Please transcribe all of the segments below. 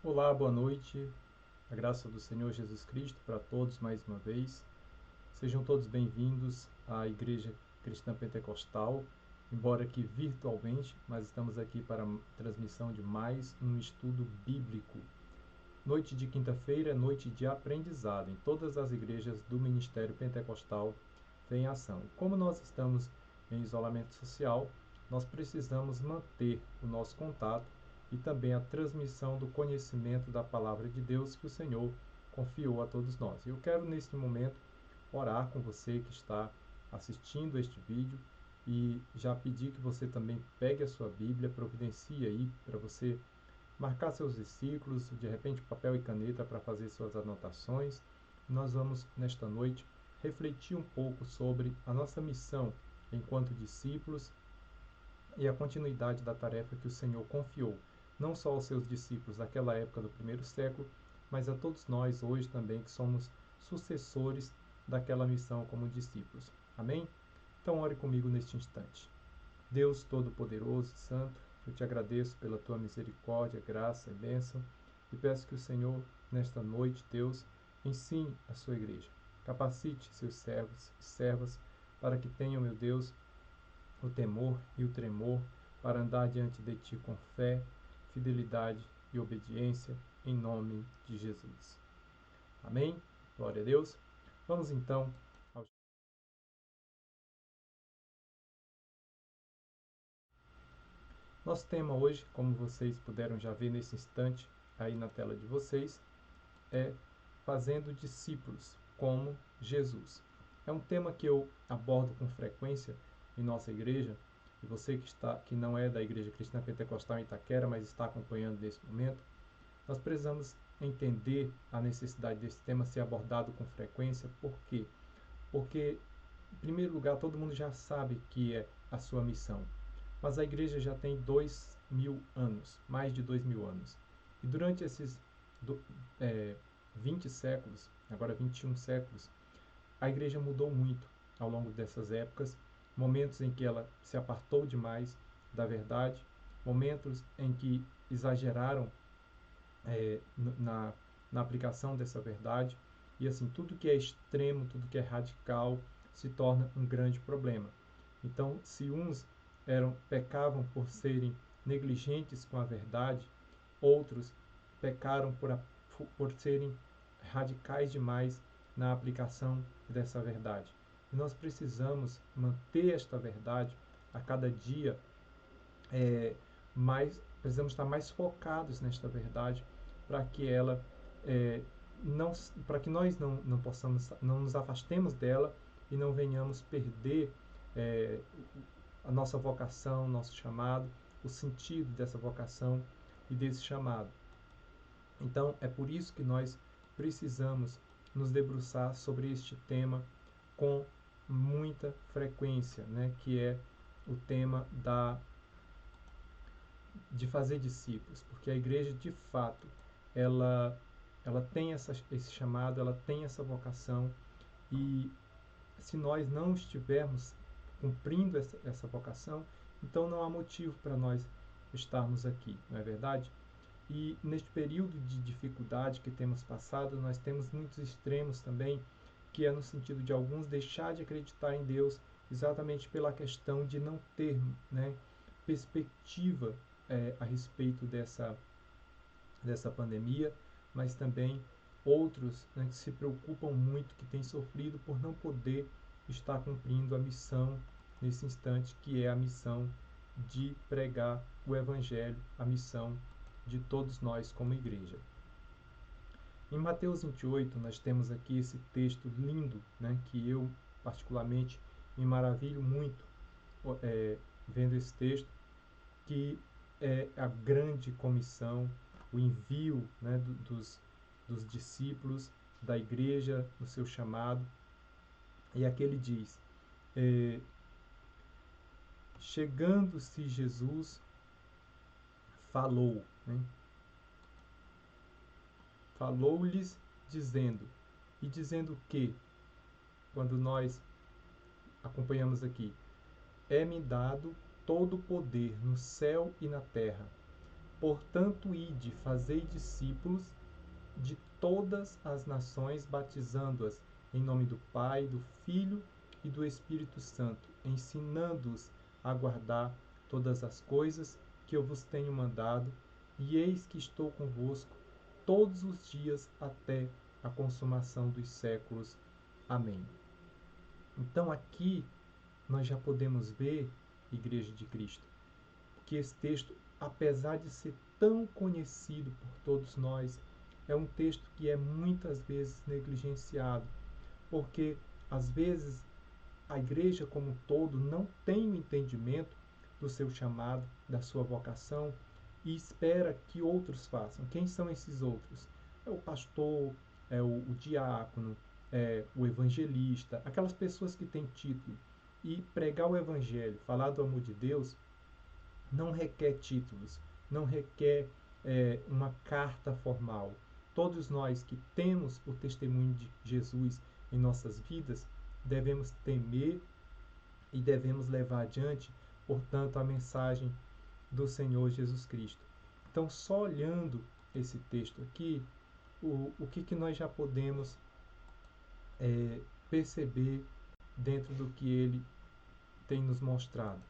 Olá, boa noite. A graça do Senhor Jesus Cristo para todos mais uma vez. Sejam todos bem-vindos à Igreja Cristã Pentecostal, embora aqui virtualmente, mas estamos aqui para a transmissão de mais um estudo bíblico. Noite de quinta-feira é noite de aprendizado em todas as igrejas do Ministério Pentecostal em ação. Como nós estamos em isolamento social, nós precisamos manter o nosso contato e também a transmissão do conhecimento da palavra de Deus que o Senhor confiou a todos nós. Eu quero, neste momento, orar com você que está assistindo este vídeo e já pedir que você também pegue a sua Bíblia, providencie aí para você marcar seus versículos, de repente papel e caneta para fazer suas anotações. Nós vamos, nesta noite, refletir um pouco sobre a nossa missão enquanto discípulos e a continuidade da tarefa que o Senhor confiou, não só aos seus discípulos daquela época do primeiro século, mas a todos nós hoje também que somos sucessores daquela missão como discípulos. Amém? Então ore comigo neste instante. Deus Todo-Poderoso e Santo, eu te agradeço pela tua misericórdia, graça e bênção e peço que o Senhor, nesta noite, Deus, ensine a sua igreja. Capacite seus servos e servas para que tenham, meu Deus, o temor e o tremor para andar diante de ti com fé, fidelidade e obediência, em nome de Jesus. Amém? Glória a Deus. Vamos então ao nosso tema hoje, como vocês puderam já ver nesse instante aí na tela de vocês, é fazendo discípulos como Jesus. É um tema que eu abordo com frequência em nossa igreja, e você que não é da Igreja Cristã Pentecostal em Itaquera, mas está acompanhando nesse momento, nós precisamos entender a necessidade desse tema ser abordado com frequência. Por quê? Porque, em primeiro lugar, todo mundo já sabe que é a sua missão, mas a igreja já tem 2.000 anos, mais de 2.000 anos. E durante esses 20 séculos, agora 21 séculos, a igreja mudou muito ao longo dessas épocas, momentos em que ela se apartou demais da verdade, momentos em que exageraram na aplicação dessa verdade, e assim, tudo que é extremo, tudo que é radical, se torna um grande problema. Então, se uns pecavam por serem negligentes com a verdade, outros pecaram por serem radicais demais na aplicação dessa verdade. E nós precisamos manter esta verdade a cada dia precisamos estar mais focados nesta verdade para que ela para que nós não nos afastemos dela e não venhamos perder a nossa vocação, nosso chamado, o sentido dessa vocação e desse chamado. Então, é por isso que nós precisamos nos debruçar sobre este tema com muita frequência, né, que é o tema de fazer discípulos, porque a igreja, de fato, ela tem esse chamado, ela tem essa vocação, e se nós não estivermos cumprindo essa vocação, então não há motivo para nós estarmos aqui, não é verdade? E neste período de dificuldade que temos passado, nós temos muitos extremos também, que é no sentido de alguns deixar de acreditar em Deus exatamente pela questão de não ter, né, perspectiva a respeito dessa pandemia, mas também outros, né, que se preocupam muito, que têm sofrido por não poder estar cumprindo a missão nesse instante, que é a missão de pregar o Evangelho, a missão de todos nós como igreja. Em Mateus 28, nós temos aqui esse texto lindo, né, que eu particularmente me maravilho muito vendo esse texto, que é a grande comissão, o envio, né, dos discípulos da igreja, no seu chamado. E aqui ele diz, chegando-se Jesus, falou, né? Falou-lhes dizendo, e dizendo que, quando nós acompanhamos aqui, é-me dado todo o poder no céu e na terra. Portanto, ide, fazei discípulos de todas as nações, batizando-as em nome do Pai, do Filho e do Espírito Santo, ensinando-os a guardar todas as coisas que eu vos tenho mandado, e eis que estou convosco todos os dias até a consumação dos séculos. Amém. Então aqui nós já podemos ver, Igreja de Cristo, que esse texto, apesar de ser tão conhecido por todos nós, é um texto que é muitas vezes negligenciado, porque às vezes a igreja como um todo não tem o entendimento do seu chamado, da sua vocação, e espera que outros façam. Quem são esses outros? É o pastor, é o diácono, é o evangelista, aquelas pessoas que têm título. E pregar o evangelho, falar do amor de Deus, não requer títulos, não requer uma carta formal. Todos nós que temos o testemunho de Jesus em nossas vidas, devemos temer e devemos levar adiante, portanto, a mensagem do Senhor Jesus Cristo. Então, só olhando esse texto aqui, o que nós já podemos perceber dentro do que ele tem nos mostrado?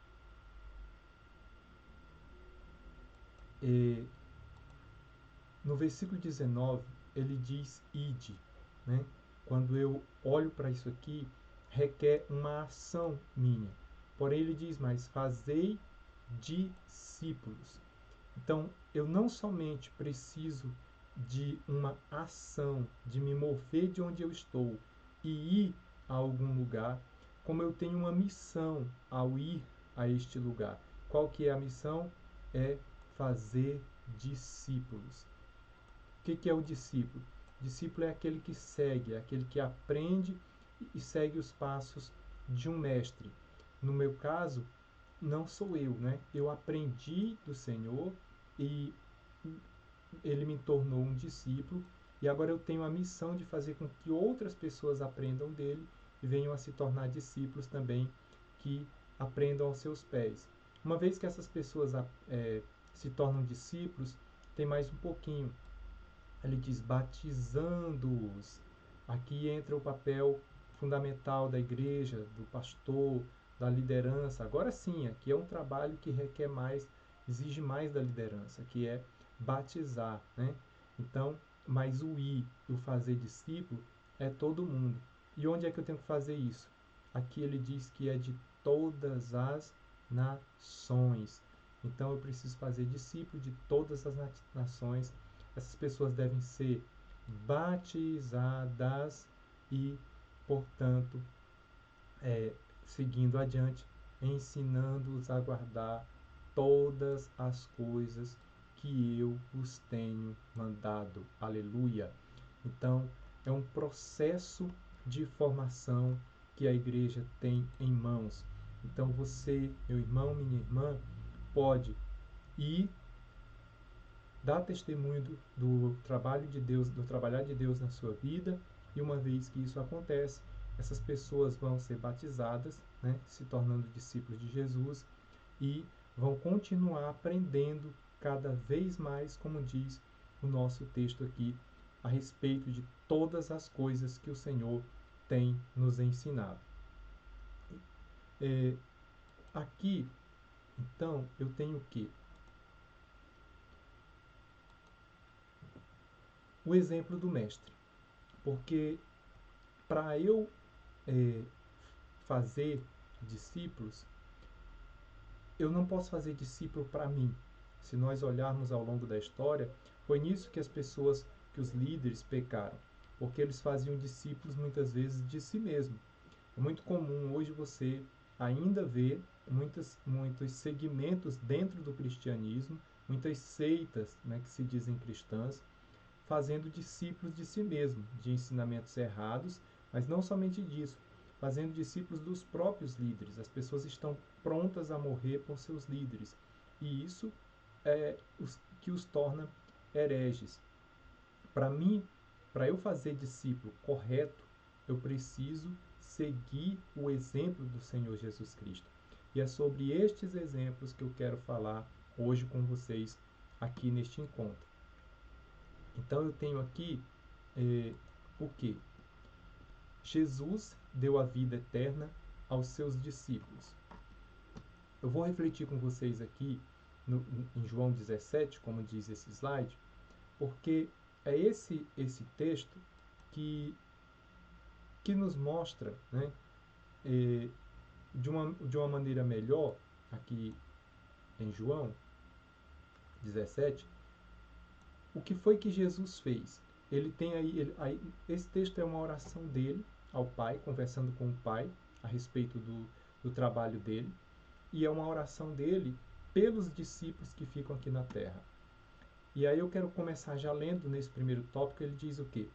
No versículo 19, ele diz ide, né? Quando eu olho para isso aqui, requer uma ação minha. Porém, ele diz mais, fazei discípulos. Então, eu não somente preciso de uma ação, de me mover de onde eu estou e ir a algum lugar, como eu tenho uma missão ao ir a este lugar. Qual que é a missão? É fazer discípulos. O que é o discípulo? O discípulo é aquele que segue, é aquele que aprende e segue os passos de um mestre. No meu caso, não sou eu, né? Eu aprendi do Senhor e ele me tornou um discípulo, e agora eu tenho a missão de fazer com que outras pessoas aprendam dele e venham a se tornar discípulos também, que aprendam aos seus pés. Uma vez que essas pessoas se tornam discípulos, tem mais um pouquinho. Ele diz batizando-os. Aqui entra o papel fundamental da igreja, do pastor, da liderança. Agora sim, aqui é um trabalho que requer mais, exige mais da liderança, que é batizar, né? Então, mas o ir, o fazer discípulo, é todo mundo. E onde é que eu tenho que fazer isso? Aqui ele diz que é de todas as nações. Então, eu preciso fazer discípulo de todas as nações. Essas pessoas devem ser batizadas e, portanto, seguindo adiante, ensinando-os a guardar todas as coisas que eu os tenho mandado. Aleluia! Então, é um processo de formação que a igreja tem em mãos. Então, você, meu irmão, minha irmã, pode ir dar testemunho do trabalho de Deus, do trabalhar de Deus na sua vida, e uma vez que isso acontece, essas pessoas vão ser batizadas, né, se tornando discípulos de Jesus, e vão continuar aprendendo cada vez mais, como diz o nosso texto aqui, a respeito de todas as coisas que o Senhor tem nos ensinado. Aqui, então, eu tenho o quê? O exemplo do mestre. Porque para eu fazer discípulos, eu não posso fazer discípulo para mim. Se nós olharmos ao longo da história, foi nisso que as pessoas, que os líderes pecaram, porque eles faziam discípulos muitas vezes de si mesmo. É muito comum hoje você ainda ver muitos segmentos dentro do cristianismo, muitas seitas, né, que se dizem cristãs, fazendo discípulos de si mesmo, de ensinamentos errados, mas não somente disso, fazendo discípulos dos próprios líderes. As pessoas estão prontas a morrer por seus líderes, e isso é que os torna hereges. Para mim, para eu fazer discípulo correto, eu preciso seguir o exemplo do Senhor Jesus Cristo. E é sobre estes exemplos que eu quero falar hoje com vocês aqui neste encontro. Então eu tenho aqui o que? Jesus deu a vida eterna aos seus discípulos. Eu vou refletir com vocês aqui em João 17, como diz esse slide, porque é esse texto que nos mostra, né, de uma maneira melhor, aqui em João 17, o que foi que Jesus fez. Ele tem aí, esse texto é uma oração dele ao Pai, conversando com o Pai a respeito do trabalho dele, e é uma oração dele pelos discípulos que ficam aqui na terra. E aí eu quero começar já lendo nesse primeiro tópico. Ele diz o quê?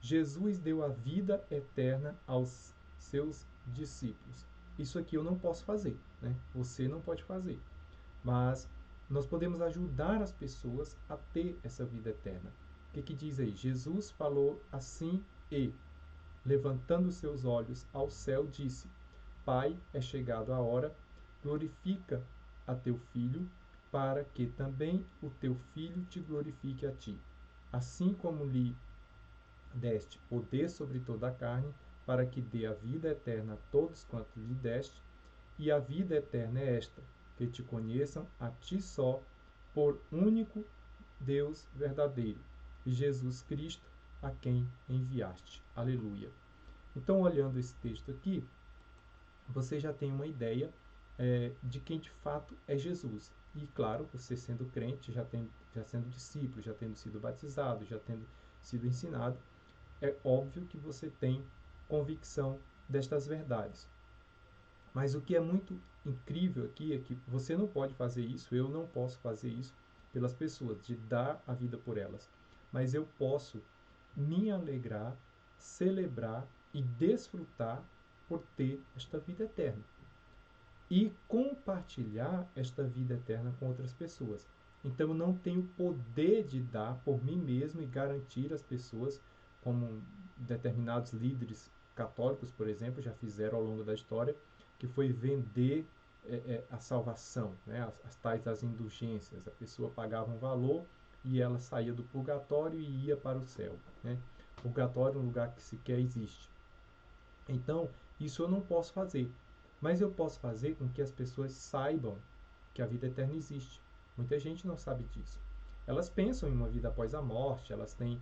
Jesus deu a vida eterna aos seus discípulos. Isso aqui eu não posso fazer, né? Você não pode fazer. Mas nós podemos ajudar as pessoas a ter essa vida eterna. O que diz aí? Jesus falou assim e, levantando seus olhos ao céu, disse: Pai, é chegado a hora, glorifica a teu Filho, para que também o teu Filho te glorifique a ti. Assim como lhe deste poder sobre toda a carne, para que dê a vida eterna a todos quanto lhe deste, e a vida eterna é esta, que te conheçam a ti só, por único Deus verdadeiro, e Jesus Cristo, a quem enviaste. Aleluia. Então, olhando esse texto aqui, você já tem uma ideia de quem de fato é Jesus. E claro, você sendo crente, já sendo discípulo, já tendo sido batizado, já tendo sido ensinado, é óbvio que você tem convicção destas verdades. Mas o que é muito incrível aqui é que você não pode fazer isso, eu não posso fazer isso pelas pessoas, de dar a vida por elas. Mas eu posso me alegrar, celebrar e desfrutar por ter esta vida eterna. E compartilhar esta vida eterna com outras pessoas. Então eu não tenho poder de dar por mim mesmo e garantir às pessoas, como determinados líderes católicos, por exemplo, já fizeram ao longo da história, que foi vender a salvação, né? as tais das indulgências. A pessoa pagava um valor e ela saía do purgatório e ia para o céu, né? Purgatório é um lugar que sequer existe. Então, isso eu não posso fazer. Mas eu posso fazer com que as pessoas saibam que a vida eterna existe. Muita gente não sabe disso. Elas pensam em uma vida após a morte, elas têm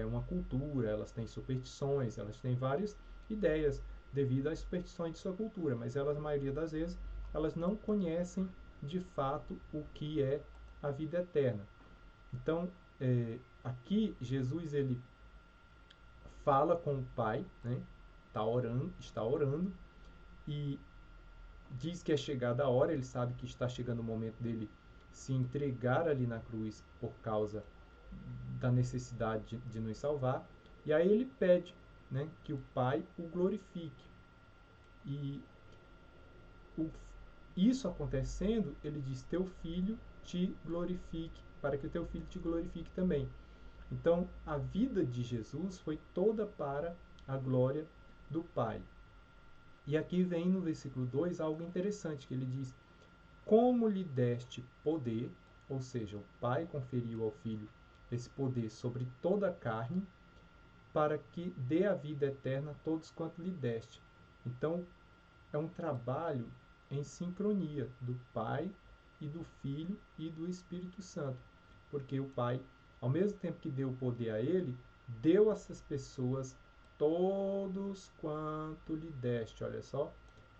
uma cultura, elas têm superstições, elas têm várias ideias devido às superstições de sua cultura, mas elas, a maioria das vezes, elas não conhecem de fato o que é a vida eterna. Então, aqui Jesus ele fala com o Pai, né? Está orando e diz que é chegada a hora. Ele sabe que está chegando o momento dele se entregar ali na cruz por causa da necessidade de nos salvar. E aí ele pede, né, que o Pai o glorifique. E isso acontecendo, ele diz: teu filho te glorifique, para que o teu filho te glorifique também. Então, a vida de Jesus foi toda para a glória do Pai. E aqui vem no versículo 2 algo interessante, que ele diz: como lhe deste poder, ou seja, o Pai conferiu ao Filho esse poder sobre toda a carne, para que dê a vida eterna a todos quanto lhe deste. Então, é um trabalho em sincronia do Pai e do Filho e do Espírito Santo, porque o Pai, ao mesmo tempo que deu o poder a ele, deu a essas pessoas todos quanto lhe deste. Olha só,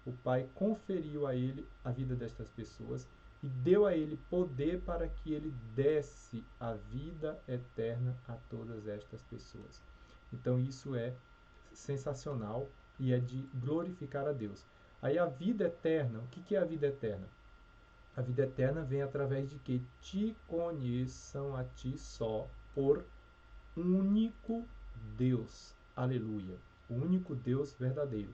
o Pai conferiu a ele a vida destas pessoas e deu a ele poder para que ele desse a vida eterna a todas estas pessoas. Então isso é sensacional e é de glorificar a Deus. Aí a vida eterna, o que é a vida eterna? A vida eterna vem através de que te conheçam a ti só, por único Deus. Aleluia. O único Deus verdadeiro.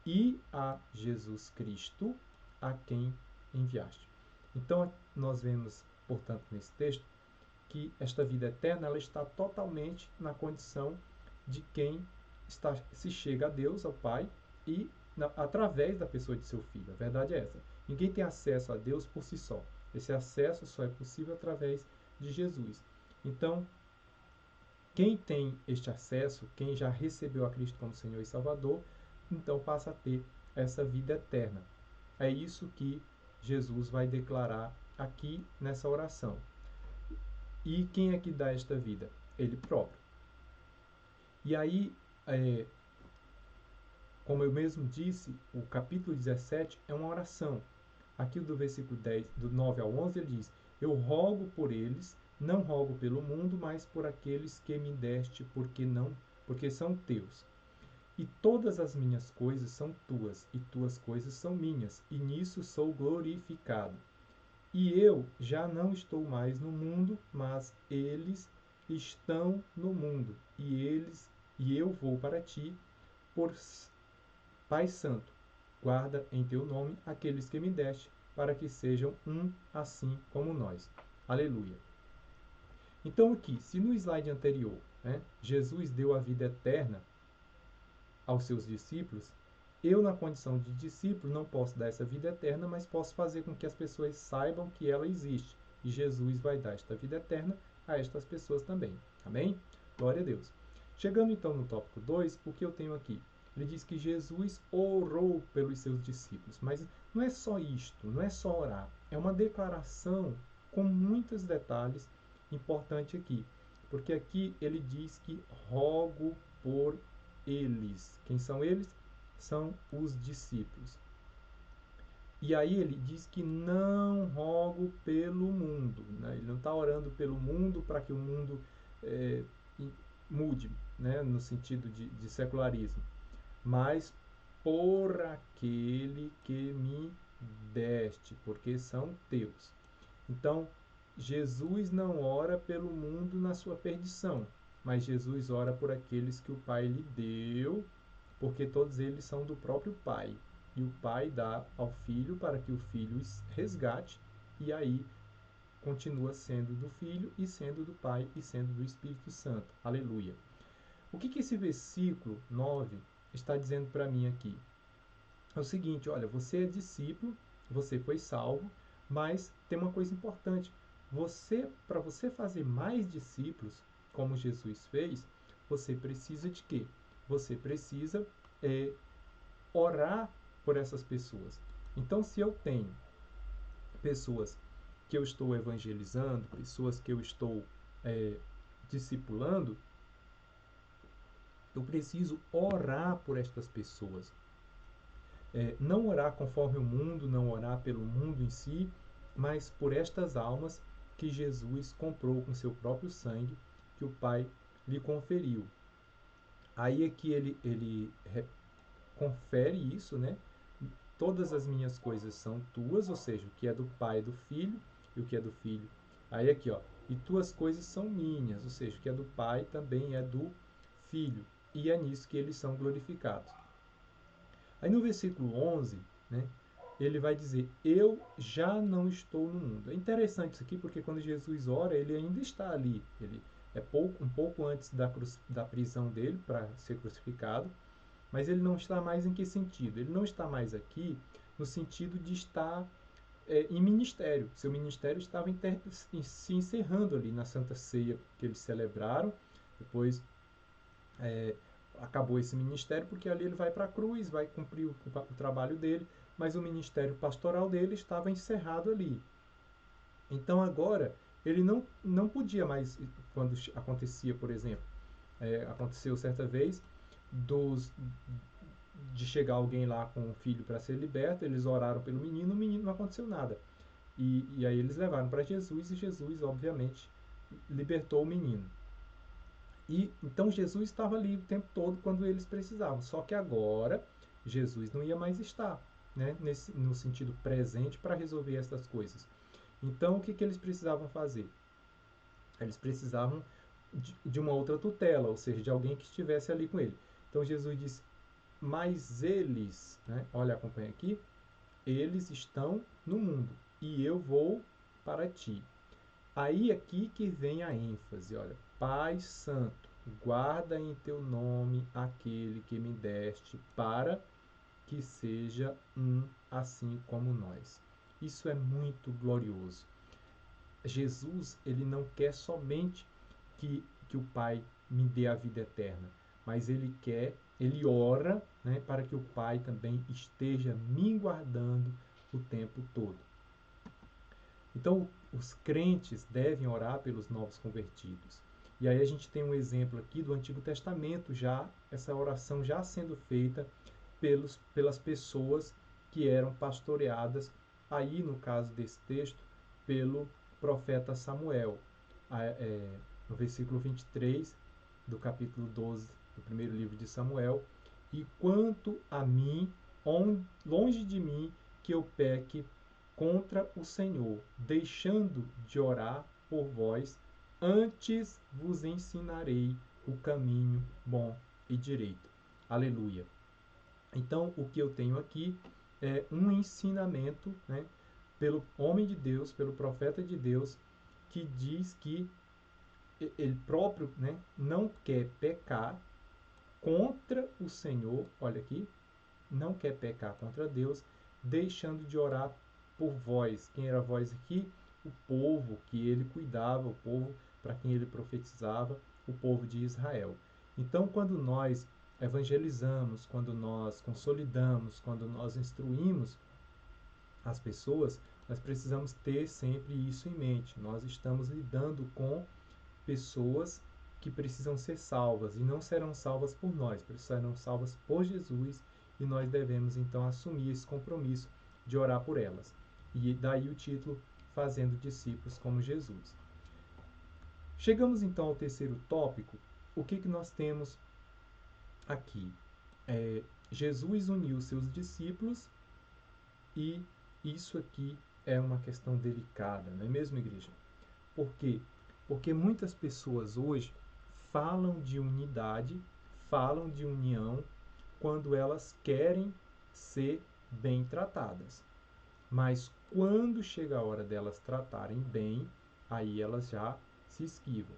E a Jesus Cristo, a quem enviaste. Então, nós vemos, portanto, nesse texto, que esta vida eterna ela está totalmente na condição de quem se chega a Deus, ao Pai, e através da pessoa de seu Filho. A verdade é essa. Ninguém tem acesso a Deus por si só. Esse acesso só é possível através de Jesus. Então, quem tem este acesso, quem já recebeu a Cristo como Senhor e Salvador, então passa a ter essa vida eterna. É isso que Jesus vai declarar aqui nessa oração. E quem é que dá esta vida? Ele próprio. E aí, como eu mesmo disse, o capítulo 17 é uma oração. Aqui do versículo 10, do 9 ao 11, ele diz: Eu rogo por eles, não rogo pelo mundo, mas por aqueles que me deste, porque são teus. E todas as minhas coisas são tuas, e tuas coisas são minhas, e nisso sou glorificado. E eu já não estou mais no mundo, mas eles estão no mundo, e eu vou para ti, por Pai Santo, guarda em teu nome aqueles que me deste, para que sejam um assim como nós. Aleluia. Então aqui, se no slide anterior, Jesus deu a vida eterna aos seus discípulos, eu, na condição de discípulo, não posso dar essa vida eterna, mas posso fazer com que as pessoas saibam que ela existe. E Jesus vai dar esta vida eterna a estas pessoas também. Amém? Glória a Deus. Chegando então no tópico 2, o que eu tenho aqui? Ele diz que Jesus orou pelos seus discípulos. Mas não é só isto, não é só orar. É uma declaração com muitos detalhes importante aqui. Porque aqui ele diz que rogo por eles. Quem são eles? São os discípulos. E aí ele diz que não rogo pelo mundo. Né? Ele não está orando pelo mundo para que o mundo mude, né? No sentido de secularismo. Mas por aquele que me deste, porque são teus. Então, Jesus não ora pelo mundo na sua perdição, mas Jesus ora por aqueles que o Pai lhe deu, porque todos eles são do próprio Pai. E o Pai dá ao Filho para que o Filho os resgate, e aí continua sendo do Filho, e sendo do Pai, e sendo do Espírito Santo. Aleluia. O que esse versículo 9 está dizendo para mim aqui? É o seguinte, olha, você é discípulo, você foi salvo, mas tem uma coisa importante. Para você fazer mais discípulos, como Jesus fez, você precisa de quê? Você precisa orar por essas pessoas. Então, se eu tenho pessoas que eu estou evangelizando, pessoas que eu estou discipulando, eu preciso orar por estas pessoas. Não orar conforme o mundo, não orar pelo mundo em si, mas por estas almas que Jesus comprou com seu próprio sangue, que o Pai lhe conferiu. Aí é que ele confere isso, né? Todas as minhas coisas são tuas, ou seja, o que é do Pai e do Filho, e o que é do Filho. Aí aqui, ó, e tuas coisas são minhas, ou seja, o que é do Pai também é do Filho, e é nisso que eles são glorificados. Aí no versículo 11, né, ele vai dizer, eu já não estou no mundo. É interessante isso aqui, porque quando Jesus ora, ele ainda está ali. Ele é um pouco antes da prisão dele para ser crucificado, mas ele não está mais em que sentido? Ele não está mais aqui no sentido de estar em ministério. Seu ministério estava se encerrando ali na Santa Ceia que eles celebraram. Depois acabou esse ministério, porque ali ele vai para a cruz, vai cumprir o trabalho dele, mas o ministério pastoral dele estava encerrado ali. Então agora, ele não podia mais, quando acontecia, por exemplo, aconteceu certa vez, de chegar alguém lá com um filho para ser liberto, eles oraram pelo menino, o menino não aconteceu nada. E aí eles levaram para Jesus, e Jesus, obviamente, libertou o menino. E então Jesus estava ali o tempo todo quando eles precisavam. Só que agora Jesus não ia mais estar, né, no sentido presente para resolver essas coisas. Então o que eles precisavam fazer? Eles precisavam de uma outra tutela, ou seja, de alguém que estivesse ali com ele. Então Jesus disse, mas eles, né, olha, acompanha aqui, eles estão no mundo e eu vou para ti. Aí aqui que vem a ênfase, olha, Pai Santo, guarda em teu nome aquele que me deste, para que seja um assim como nós. Isso é muito glorioso. Jesus, ele não quer somente que o Pai me dê a vida eterna, mas ele ora, né, para que o Pai também esteja me guardando o tempo todo. Então, os crentes devem orar pelos novos convertidos. E aí a gente tem um exemplo aqui do Antigo Testamento, já essa oração já sendo feita pelas pessoas que eram pastoreadas, aí no caso desse texto, pelo profeta Samuel. No versículo 23 do capítulo 12 do primeiro livro de Samuel: e quanto a mim, longe de mim que eu peque contra o Senhor, deixando de orar por vós, antes vos ensinarei o caminho bom e direito. Aleluia. Então, o que eu tenho aqui é um ensinamento, né, pelo homem de Deus, pelo profeta de Deus, que diz que ele próprio, né, não quer pecar contra o Senhor, olha aqui, não quer pecar contra Deus, deixando de orar por vós. Quem era vós aqui? O povo que ele cuidava, o povo para quem ele profetizava, o povo de Israel. Então, quando nós evangelizamos, quando nós consolidamos, quando nós instruímos as pessoas, nós precisamos ter sempre isso em mente. Nós estamos lidando com pessoas que precisam ser salvas e não serão salvas por nós, serão salvas por Jesus, e nós devemos então assumir esse compromisso de orar por elas. E daí o título, Fazendo Discípulos como Jesus. Chegamos então ao terceiro tópico. O que nós temos aqui? Jesus uniu seus discípulos, e isso aqui é uma questão delicada, não é mesmo, igreja? Por quê? Porque muitas pessoas hoje falam de unidade, falam de união, quando elas querem ser bem tratadas. Mas quando chega a hora delas tratarem bem, aí elas já se esquivam.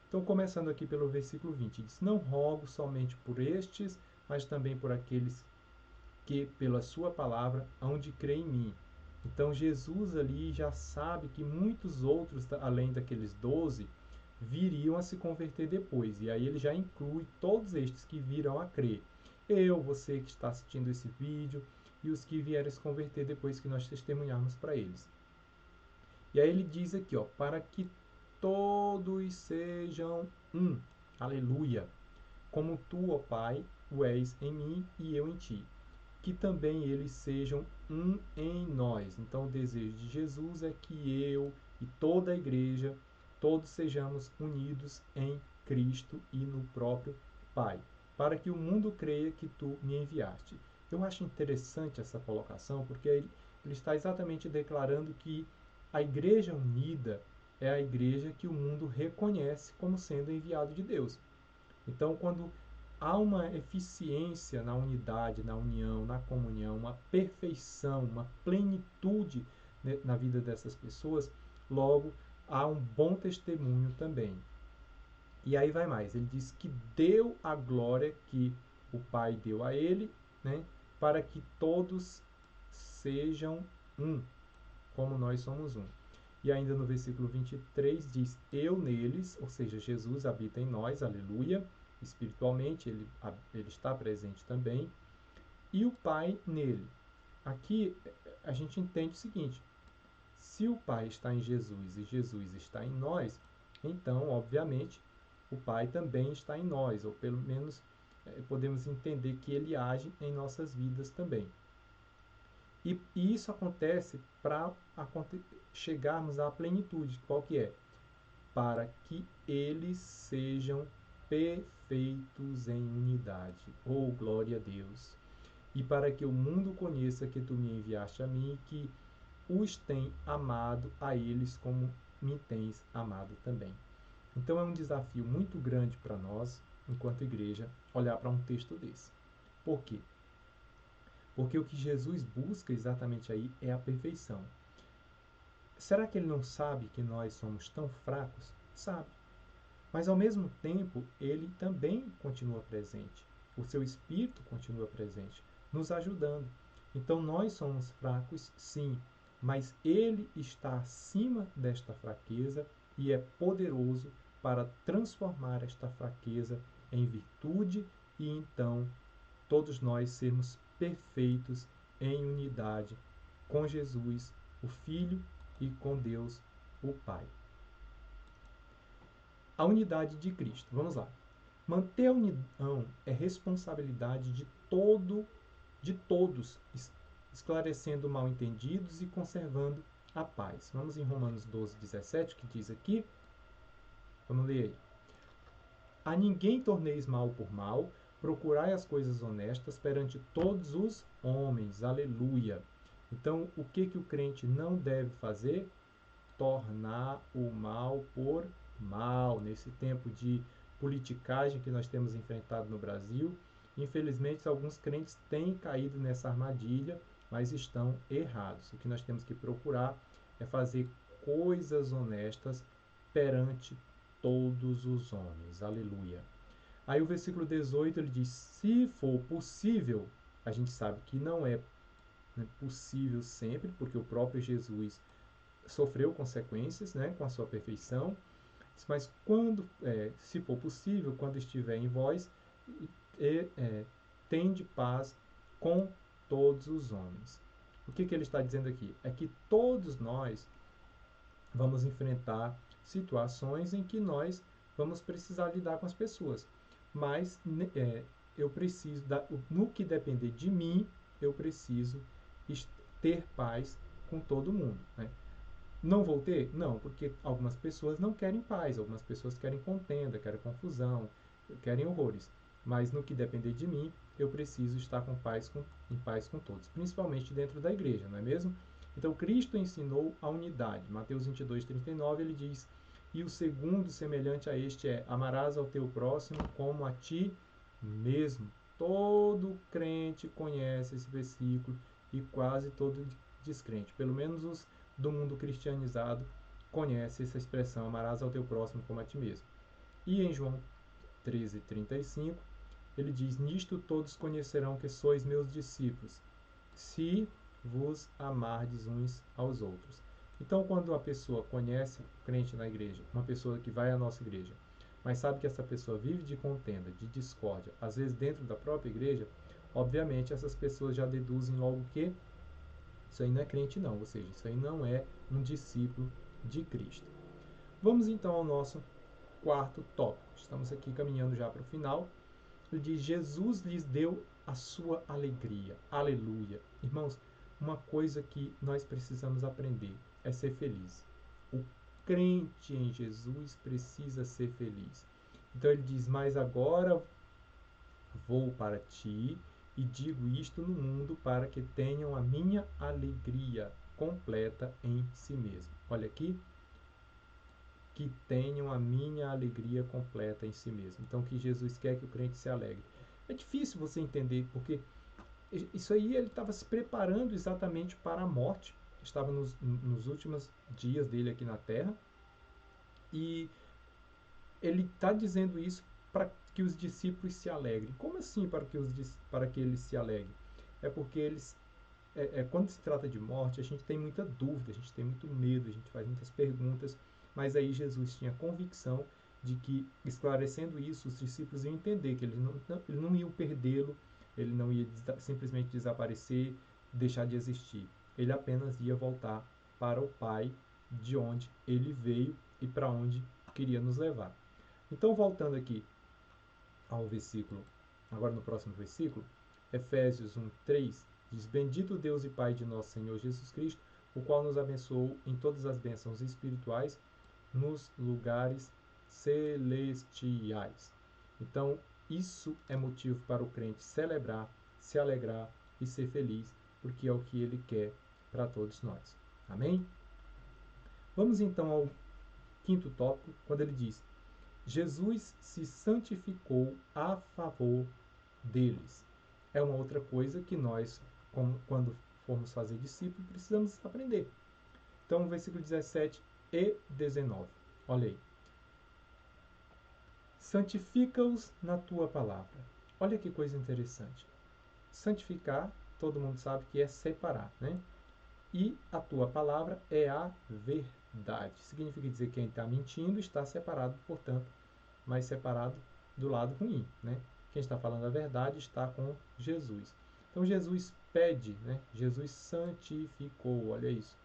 Então, começando aqui pelo versículo 20, diz: não rogo somente por estes, mas também por aqueles que, pela sua palavra, hão de crer em mim. Então, Jesus ali já sabe que muitos outros, além daqueles 12, viriam a se converter depois. E aí ele já inclui todos estes que virão a crer. Eu, você que está assistindo esse vídeo, e os que vierem se converter depois que nós testemunharmos para eles. E aí ele diz aqui, ó, para que todos sejam um. Aleluia. Como tu, ó Pai, o és em mim e eu em ti. Que também eles sejam um em nós. Então o desejo de Jesus é que eu e toda a igreja, todos sejamos unidos em Cristo e no próprio Pai, para que o mundo creia que tu me enviaste. Eu acho interessante essa colocação, porque ele está exatamente declarando que a igreja unida é a igreja que o mundo reconhece como sendo enviado de Deus. Então, quando há uma eficiência na unidade, na união, na comunhão, uma perfeição, uma plenitude, né, na vida dessas pessoas, logo há um bom testemunho também. E aí vai mais, ele diz que deu a glória que o Pai deu a ele, né, para que todos sejam um, como nós somos um. E ainda no versículo 23 diz: eu neles, ou seja, Jesus habita em nós, aleluia, espiritualmente ele está presente também, e o Pai nele. Aqui a gente entende o seguinte: se o Pai está em Jesus e Jesus está em nós, então, obviamente, o Pai também está em nós, ou pelo menos podemos entender que ele age em nossas vidas também. E isso acontece para chegarmos à plenitude. Qual que é? Para que eles sejam perfeitos em unidade. Oh, glória a Deus! E para que o mundo conheça que tu me enviaste a mim, e que os tem amado a eles como me tens amado também. Então é um desafio muito grande para nós, enquanto igreja, olhar para um texto desse. Por quê? Porque o que Jesus busca exatamente aí é a perfeição. Será que ele não sabe que nós somos tão fracos? Sabe. Mas ao mesmo tempo, ele também continua presente. O seu Espírito continua presente, nos ajudando. Então nós somos fracos, sim, mas ele está acima desta fraqueza e é poderoso para transformar esta fraqueza em virtude e então todos nós sermos perfeitos em unidade com Jesus, o Filho, e com Deus, o Pai. A unidade de Cristo. Vamos lá. Manter a união é responsabilidade de todos, esclarecendo mal-entendidos e conservando a paz. Vamos em Romanos 12, 17, que diz aqui. Vamos ler aí. A ninguém torneis mal por mal, procurai as coisas honestas perante todos os homens. Aleluia. Então, o que o crente não deve fazer? Tornar o mal por mal. Nesse tempo de politicagem que nós temos enfrentado no Brasil, infelizmente alguns crentes têm caído nessa armadilha, mas estão errados. O que nós temos que procurar é fazer coisas honestas perante todos os homens. Aleluia. Aí o versículo 18 ele diz: se for possível, a gente sabe que não é possível sempre, porque o próprio Jesus sofreu consequências, né, com a sua perfeição, mas quando, se for possível, quando estiver em vós, tende paz com todos os homens. O que ele está dizendo aqui? É que todos nós vamos enfrentar situações em que nós vamos precisar lidar com as pessoas. Mas eu preciso, no que depender de mim, eu preciso ter paz com todo mundo. Né? Não vou ter? Não, porque algumas pessoas não querem paz, algumas pessoas querem contenda, querem confusão, querem horrores. Mas no que depender de mim, eu preciso estar em paz com todos, principalmente dentro da igreja, não é mesmo? Então, Cristo ensinou a unidade. Mateus 22, 39, ele diz: e o segundo semelhante a este é: amarás ao teu próximo como a ti mesmo. Todo crente conhece esse versículo e quase todo descrente, pelo menos os do mundo cristianizado, conhece essa expressão: amarás ao teu próximo como a ti mesmo. E em João 13, 35, ele diz: nisto todos conhecerão que sois meus discípulos, se vos amardes uns aos outros. Então, quando uma pessoa conhece o crente na igreja, uma pessoa que vai à nossa igreja, mas sabe que essa pessoa vive de contenda, de discórdia, às vezes dentro da própria igreja, obviamente essas pessoas já deduzem logo que isso aí não é crente não, ou seja, isso aí não é um discípulo de Cristo. Vamos então ao nosso quarto tópico. Estamos aqui caminhando já para o final. Ele diz: Jesus lhes deu a sua alegria. Aleluia. Irmãos, uma coisa que nós precisamos aprender é ser feliz. O crente em Jesus precisa ser feliz. Então ele diz: mas agora vou para ti e digo isto no mundo para que tenham a minha alegria completa em si mesmo. Olha aqui, que tenham a minha alegria completa em si mesmo. Então, que Jesus quer que o crente se alegre. É difícil você entender, porque isso aí ele estava se preparando exatamente para a morte. Estava nos últimos dias dele aqui na Terra. E ele está dizendo isso para que os discípulos se alegrem. Como assim para que eles se alegrem? É porque eles, quando se trata de morte, a gente tem muita dúvida, a gente tem muito medo, a gente faz muitas perguntas, mas aí Jesus tinha convicção de que, esclarecendo isso, os discípulos iam entender que eles não iam perdê-lo, ele não ia simplesmente desaparecer, deixar de existir. Ele apenas ia voltar para o Pai, de onde ele veio e para onde queria nos levar. Então, voltando aqui ao versículo, agora no próximo versículo, Efésios 1, 3, diz: bendito Deus e Pai de nosso Senhor Jesus Cristo, o qual nos abençoou em todas as bênçãos espirituais nos lugares celestiais. Então, isso é motivo para o crente celebrar, se alegrar e ser feliz, porque é o que ele quer para todos nós. Amém? Vamos então ao quinto tópico, quando ele diz: Jesus se santificou a favor deles. É uma outra coisa que nós, quando formos fazer discípulo, precisamos aprender. Então, versículo 17 e 19. Olha aí. Santifica-os na tua palavra. Olha que coisa interessante. Santificar, todo mundo sabe que é separar, né? e a tua palavra é a verdade. Significa dizer que quem está mentindo está separado, portanto, mais separado do lado ruim, né? Quem está falando a verdade está com Jesus. Então Jesus pede, né? Jesus santificou, olha isso.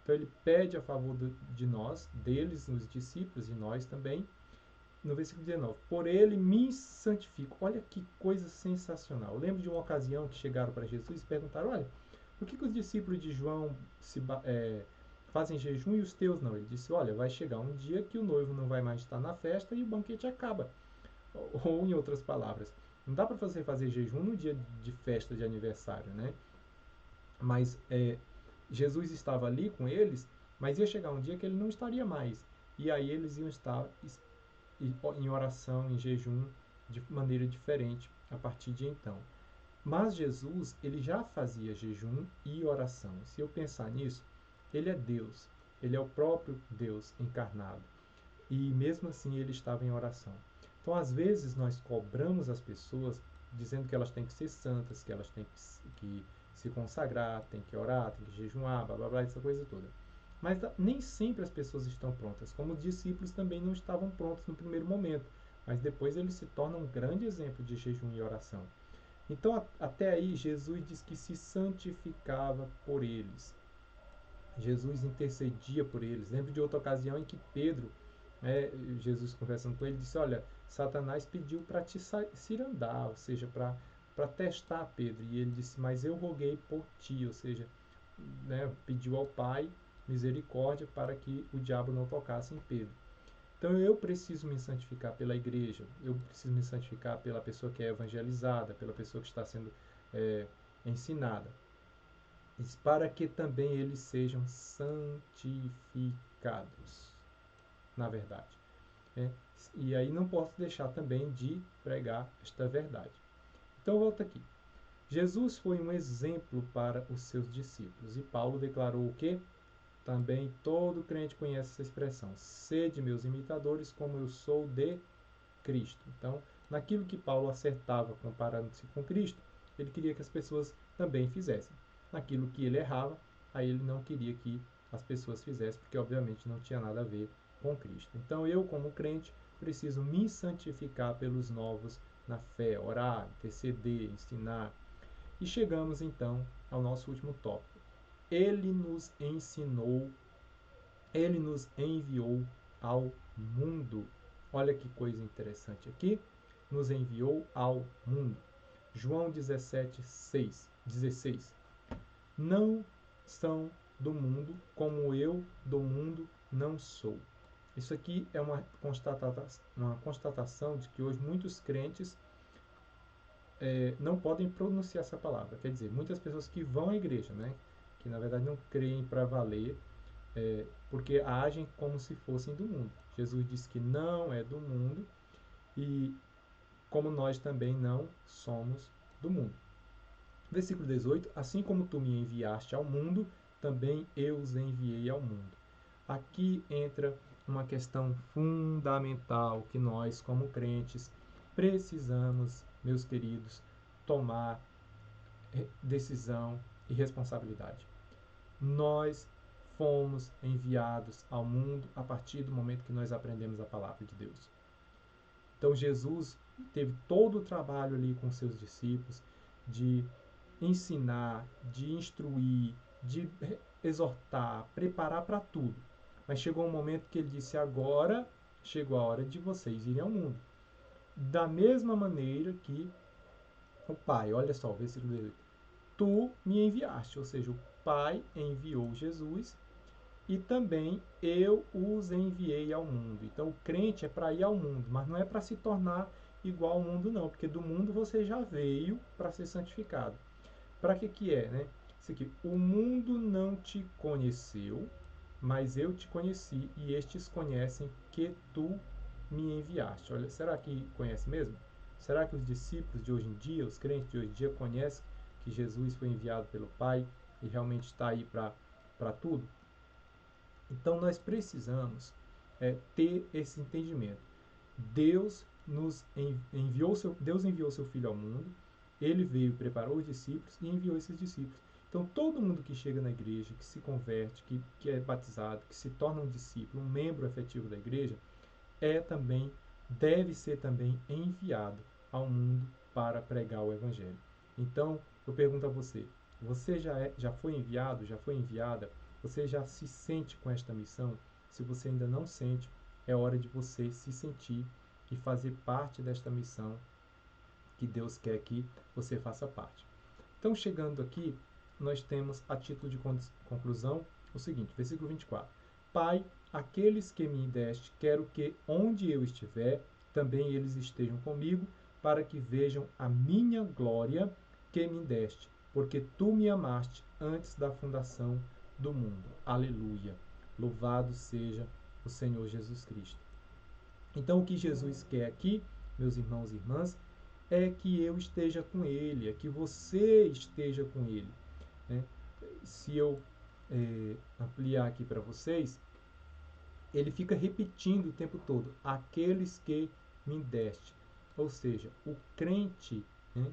Então ele pede a favor de nós, deles, os discípulos e nós também, no versículo 19, por ele me santifico. Olha que coisa sensacional. Eu lembro de uma ocasião que chegaram para Jesus e perguntaram, olha, por que os discípulos de João fazem jejum e os teus não? Ele disse, olha, vai chegar um dia que o noivo não vai mais estar na festa e o banquete acaba. Ou, em outras palavras, não dá para você fazer jejum no dia de festa de aniversário, né? Mas Jesus estava ali com eles, mas ia chegar um dia que ele não estaria mais. E aí eles iam estar em oração, em jejum, de maneira diferente a partir de então. Mas Jesus, ele já fazia jejum e oração. Se eu pensar nisso, ele é Deus. Ele é o próprio Deus encarnado. E mesmo assim ele estava em oração. Então, às vezes, nós cobramos as pessoas dizendo que elas têm que ser santas, que elas têm que se consagrar, têm que orar, têm que jejuar, blá blá blá, essa coisa toda. Mas nem sempre as pessoas estão prontas, como os discípulos também não estavam prontos no primeiro momento, mas depois eles se tornam um grande exemplo de jejum e oração. Então, até aí, Jesus diz que se santificava por eles. Jesus intercedia por eles. Lembro de outra ocasião em que Pedro, Jesus conversando com ele, disse, olha, Satanás pediu para te cirandar, ou seja, para testar Pedro. E ele disse, mas eu roguei por ti, ou seja, né, pediu ao Pai misericórdia para que o diabo não tocasse em Pedro. Então eu preciso me santificar pela igreja, eu preciso me santificar pela pessoa que é evangelizada, pela pessoa que está sendo ensinada, para que também eles sejam santificados, na verdade. E aí não posso deixar também de pregar esta verdade. Então volta aqui. Jesus foi um exemplo para os seus discípulos. E Paulo declarou o quê? Também todo crente conhece essa expressão. Sede meus imitadores, como eu sou de Cristo. Então, naquilo que Paulo acertava comparando-se com Cristo, ele queria que as pessoas também fizessem. Naquilo que ele errava, aí ele não queria que as pessoas fizessem, porque obviamente não tinha nada a ver com Cristo. Então, eu, como crente, preciso me santificar pelos novos na fé, orar, interceder, ensinar. E chegamos então ao nosso último tópico. Ele nos ensinou, ele nos enviou ao mundo. Olha que coisa interessante aqui. Nos enviou ao mundo. João 17:16. Não são do mundo, como eu do mundo não sou. Isso aqui é uma constatação de que hoje muitos crentes não podem pronunciar essa palavra. Quer dizer, muitas pessoas que vão à igreja, né, que na verdade não creem para valer, porque agem como se fossem do mundo. Jesus disse que não é do mundo e como nós também não somos do mundo. Versículo 18, assim como tu me enviaste ao mundo, também eu os enviei ao mundo. Aqui entra uma questão fundamental que nós, como crentes, precisamos, meus queridos, tomar decisão e responsabilidade. Nós fomos enviados ao mundo a partir do momento que nós aprendemos a palavra de Deus. Então Jesus teve todo o trabalho ali com seus discípulos de ensinar, de instruir, de exortar, preparar para tudo. Mas chegou um momento que ele disse, agora chegou a hora de vocês irem ao mundo. Da mesma maneira que o Pai, olha só o versículo 18, tu me enviaste, ou seja, o Pai enviou Jesus e também eu os enviei ao mundo. Então o crente é para ir ao mundo, mas não é para se tornar igual ao mundo não, porque do mundo você já veio para ser santificado. Para que é, né? Isso aqui, o mundo não te conheceu, mas eu te conheci e estes conhecem que tu me enviaste. Olha, será que conhece mesmo? Será que os discípulos de hoje em dia, os crentes de hoje em dia conhecem que Jesus foi enviado pelo Pai e realmente está aí para tudo? Então nós precisamos ter esse entendimento. Deus enviou seu Filho ao mundo, ele veio, preparou os discípulos e enviou esses discípulos. Então, todo mundo que chega na igreja, que se converte, que é batizado, que se torna um discípulo, um membro efetivo da igreja, deve ser também enviado ao mundo para pregar o evangelho. Então, eu pergunto a você, você já foi enviado, já foi enviada? Você já se sente com esta missão? Se você ainda não sente, é hora de você se sentir e fazer parte desta missão que Deus quer que você faça parte. Então, chegando aqui, nós temos a título de conclusão o seguinte, versículo 24. Pai, aqueles que me deste, quero que onde eu estiver, também eles estejam comigo, para que vejam a minha glória que me deste, porque tu me amaste antes da fundação do mundo. Aleluia. Louvado seja o Senhor Jesus Cristo. Então, o que Jesus quer aqui, meus irmãos e irmãs, é que eu esteja com Ele, é que você esteja com Ele. Né? Se eu ampliar aqui para vocês, ele fica repetindo o tempo todo, aqueles que me deste. Ou seja, o crente, né,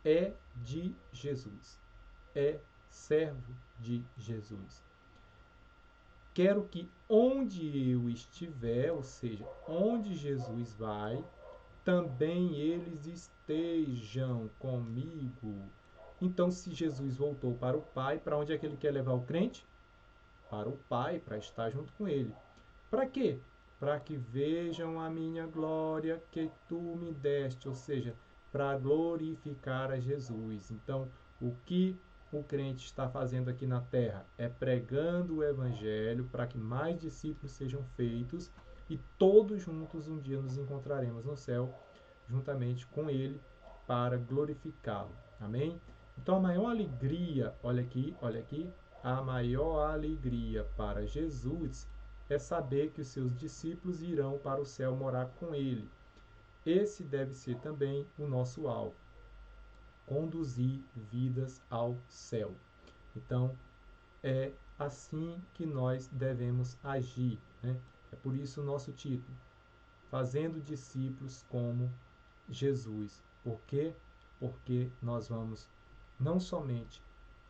é de Jesus, é servo de Jesus. Quero que onde eu estiver, ou seja, onde Jesus vai, também eles estejam comigo. Então, se Jesus voltou para o Pai, para onde é que ele quer levar o crente? Para o Pai, para estar junto com ele. Para quê? Para que vejam a minha glória que tu me deste, ou seja, para glorificar a Jesus. Então, o que o crente está fazendo aqui na terra é pregando o evangelho para que mais discípulos sejam feitos e todos juntos um dia nos encontraremos no céu juntamente com ele para glorificá-lo. Amém? Então a maior alegria, olha aqui, a maior alegria para Jesus é saber que os seus discípulos irão para o céu morar com ele. Esse deve ser também o nosso alvo, conduzir vidas ao céu. Então, é assim que nós devemos agir. Né? É por isso o nosso título, Fazendo Discípulos como Jesus. Por quê? Porque nós vamos não somente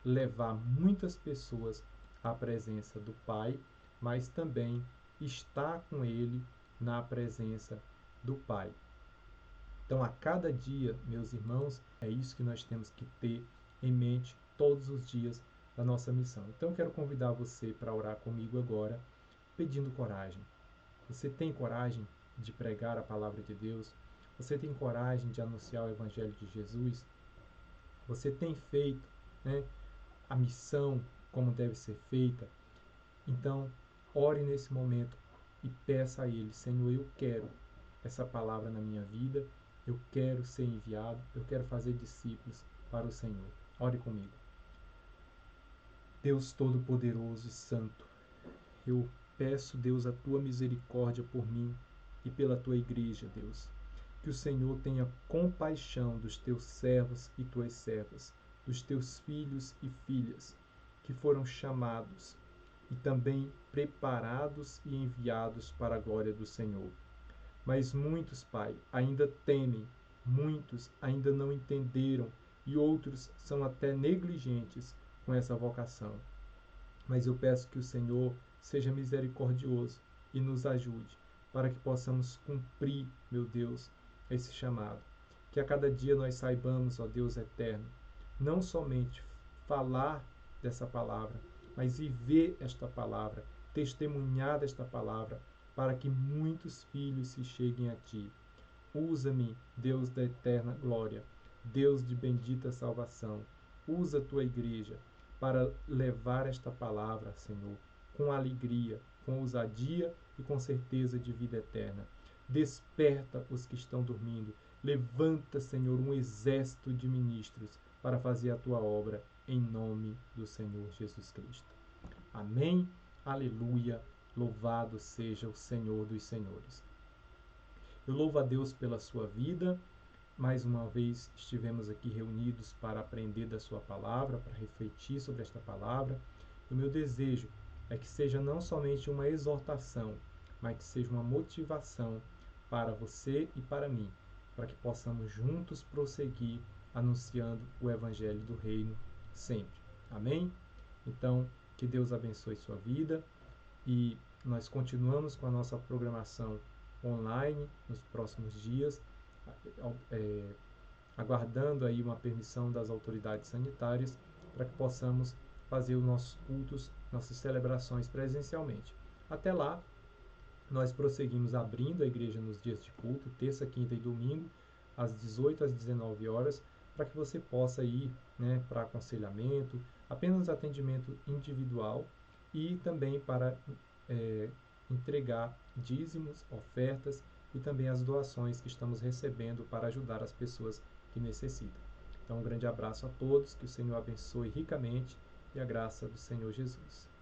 levar muitas pessoas à presença do Pai, mas também estar com Ele na presença do Pai. Então, a cada dia, meus irmãos, é isso que nós temos que ter em mente todos os dias da nossa missão. Então, eu quero convidar você para orar comigo agora, pedindo coragem. Você tem coragem de pregar a palavra de Deus? Você tem coragem de anunciar o Evangelho de Jesus? Você tem feito, né, a missão como deve ser feita? Então, ore nesse momento e peça a Ele, Senhor, eu quero essa palavra na minha vida, eu quero ser enviado, eu quero fazer discípulos para o Senhor. Ore comigo. Deus Todo-Poderoso e Santo, eu peço, Deus, a Tua misericórdia por mim e pela Tua igreja, Deus. Que o Senhor tenha compaixão dos Teus servos e Tuas servas, dos Teus filhos e filhas, que foram chamados e também preparados e enviados para a glória do Senhor. Mas muitos, Pai, ainda temem, muitos ainda não entenderam e outros são até negligentes com essa vocação. Mas eu peço que o Senhor seja misericordioso e nos ajude para que possamos cumprir, meu Deus, esse chamado. Que a cada dia nós saibamos, ó Deus eterno, não somente falar dessa palavra, mas viver esta palavra, testemunhar desta palavra, para que muitos filhos se cheguem a Ti. Usa-me, Deus da eterna glória, Deus de bendita salvação. Usa a Tua igreja para levar esta palavra, Senhor, com alegria, com ousadia e com certeza de vida eterna. Desperta os que estão dormindo. Levanta, Senhor, um exército de ministros para fazer a Tua obra, em nome do Senhor Jesus Cristo. Amém. Aleluia. Louvado seja o Senhor dos Senhores. Eu louvo a Deus pela sua vida. Mais uma vez estivemos aqui reunidos para aprender da sua palavra, para refletir sobre esta palavra. O meu desejo é que seja não somente uma exortação, mas que seja uma motivação para você e para mim, para que possamos juntos prosseguir anunciando o Evangelho do Reino sempre. Amém? Então, que Deus abençoe sua vida e nós continuamos com a nossa programação online nos próximos dias, aguardando aí uma permissão das autoridades sanitárias para que possamos fazer os nossos cultos, nossas celebrações presencialmente. Até lá, nós prosseguimos abrindo a igreja nos dias de culto, terça, quinta e domingo, às 18 às 19 horas, para que você possa ir, né, para aconselhamento, apenas atendimento individual e também para entregar dízimos, ofertas e também as doações que estamos recebendo para ajudar as pessoas que necessitam. Então, um grande abraço a todos, que o Senhor abençoe ricamente e a graça do Senhor Jesus.